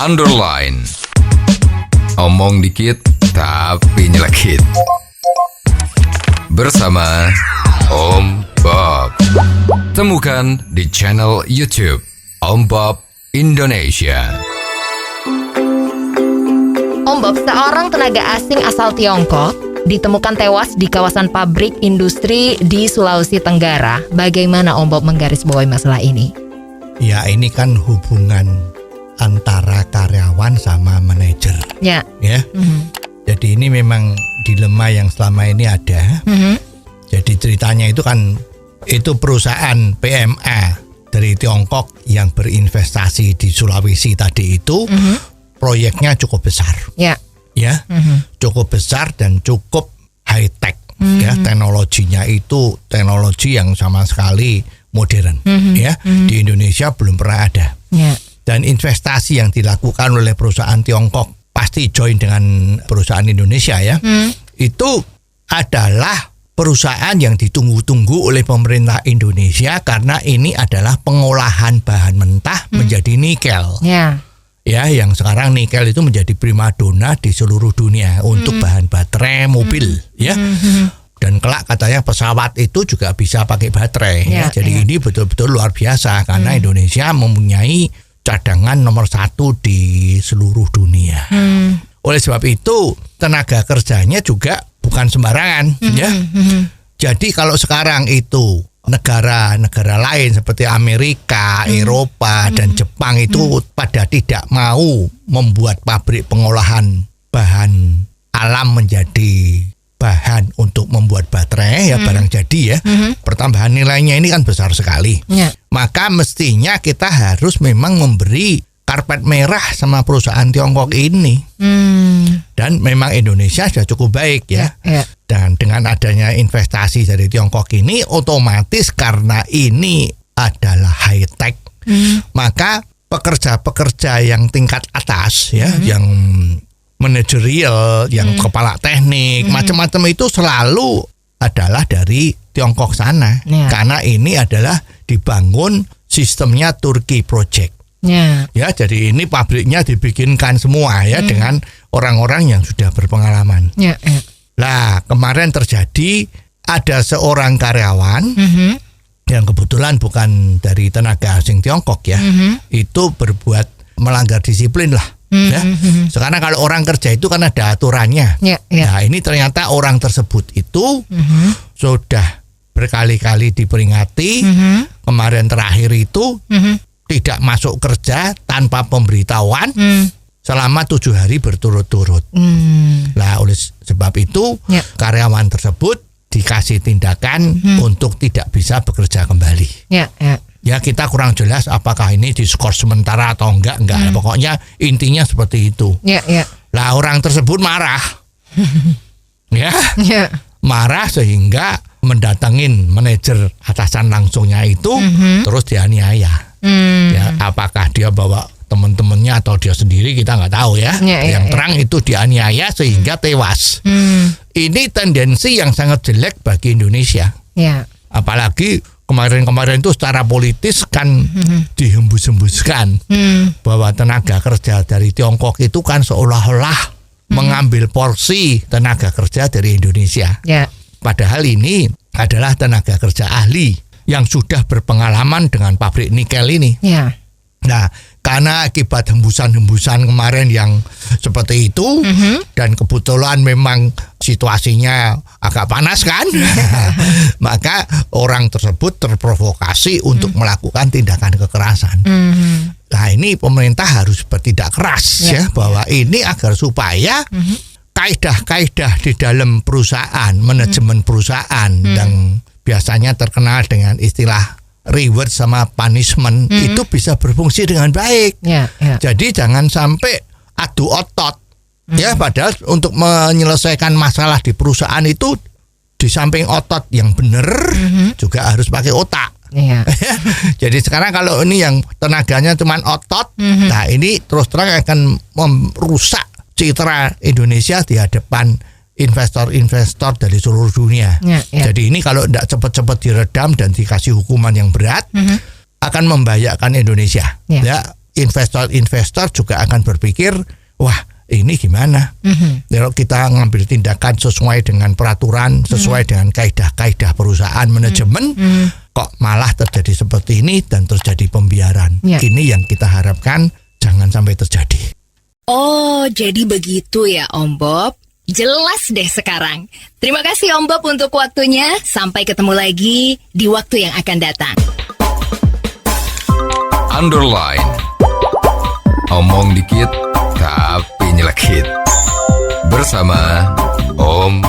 underline. Omong dikit tapi nyelekit. Bersama Om Bob. Temukan di channel YouTube Om Bob Indonesia. Om Bob, seorang tenaga asing asal Tiongkok ditemukan tewas di kawasan pabrik industri di Sulawesi Tenggara. Bagaimana Om Bob menggarisbawahi masalah ini? Ya, ini kan hubungan antara karyawan sama manajer. Ya. Jadi ini memang dilema yang selama ini ada. Jadi ceritanya itu kan itu perusahaan PMA dari Tiongkok yang berinvestasi di Sulawesi tadi itu proyeknya cukup besar. Ya, cukup besar dan cukup high tech. Ya, teknologinya itu teknologi yang sama sekali modern. Ya, di Indonesia belum pernah ada. Dan investasi yang dilakukan oleh perusahaan Tiongkok pasti join dengan perusahaan Indonesia ya. Itu adalah perusahaan yang ditunggu-tunggu oleh pemerintah Indonesia karena ini adalah pengolahan bahan mentah menjadi nikel. Ya, yang sekarang nikel itu menjadi primadona di seluruh dunia untuk bahan baterai mobil, ya. Dan kelak katanya pesawat itu juga bisa pakai baterai. Jadi ini betul-betul luar biasa karena Indonesia mempunyai cadangan nomor 1 di seluruh dunia. Oleh sebab itu tenaga kerjanya juga bukan sembarangan, ya. Jadi kalau sekarang itu negara-negara lain seperti Amerika, Eropa, dan Jepang itu pada tidak mau membuat pabrik pengolahan bahan alam menjadi bahan untuk membuat baterai ya barang jadi ya. Pertambahan nilainya ini kan besar sekali. Maka mestinya kita harus memang memberi karpet merah sama perusahaan Tiongkok ini. Dan memang Indonesia sudah cukup baik ya. Dan dengan adanya investasi dari Tiongkok ini otomatis karena ini adalah high tech, maka pekerja-pekerja yang tingkat atas ya, yang manajerial, yang kepala teknik, macam-macam itu selalu adalah dari Tiongkok sana. Karena ini adalah dibangun sistemnya Turkey Project. Ya, jadi ini pabriknya dibikinkan semua ya dengan orang-orang yang sudah berpengalaman. Lah, kemarin terjadi ada seorang karyawan yang kebetulan bukan dari tenaga asing Tiongkok ya, itu berbuat melanggar disiplin lah. Ya. Sekarang kalau orang kerja itu kan ada aturannya. Nah, ini ternyata orang tersebut itu sudah berkali-kali diperingati. Kemarin terakhir itu tidak masuk kerja tanpa pemberitahuan selama 7 hari berturut-turut. Lah, oleh sebab itu karyawan tersebut dikasih tindakan untuk tidak bisa bekerja kembali. Ya, kita kurang jelas apakah ini diskors sementara atau enggak. Pokoknya intinya seperti itu. Lah, orang tersebut marah. Marah sehingga mendatangin manajer atasan langsungnya itu terus dianiaya. Ya, apakah dia bawa teman-temannya atau dia sendiri kita nggak tahu ya. Yang terang itu dianiaya sehingga tewas. Ini tendensi yang sangat jelek bagi Indonesia. Apalagi kemarin-kemarin itu secara politis kan dihembus-hembuskan bahwa tenaga kerja dari Tiongkok itu kan seolah-olah mengambil porsi tenaga kerja dari Indonesia. Padahal ini adalah tenaga kerja ahli yang sudah berpengalaman dengan pabrik nikel ini. Nah, karena akibat hembusan-hembusan kemarin yang seperti itu dan kebetulan memang situasinya agak panas kan, maka orang tersebut terprovokasi untuk melakukan tindakan kekerasan. Nah, ini pemerintah harus bertindak keras ya bahwa ini agar supaya kaidah-kaidah di dalam perusahaan, manajemen perusahaan yang biasanya terkenal dengan istilah reward sama punishment itu bisa berfungsi dengan baik. Jadi jangan sampai adu otot. Ya, padahal untuk menyelesaikan masalah di perusahaan itu di samping otot yang benar juga harus pakai otak. Jadi sekarang kalau ini yang tenaganya cuma otot, nah ini terus terang akan merusak citra Indonesia di hadapan investor-investor dari seluruh dunia. Jadi ini kalau tidak cepat-cepat diredam dan dikasih hukuman yang berat, akan membahayakan Indonesia. Ya, investor-investor juga akan berpikir, wah ini gimana? Kalau kita ngambil tindakan sesuai dengan peraturan, sesuai dengan kaidah-kaidah perusahaan manajemen, kok malah terjadi seperti ini dan terjadi pembiaran. Ya. Ini yang kita harapkan jangan sampai terjadi. Oh, jadi begitu ya Om Bob. Jelas deh sekarang. Terima kasih Om Bob untuk waktunya. Sampai ketemu lagi di waktu yang akan datang. Underline. Omong dikit tapi nyelekit. Bersama Om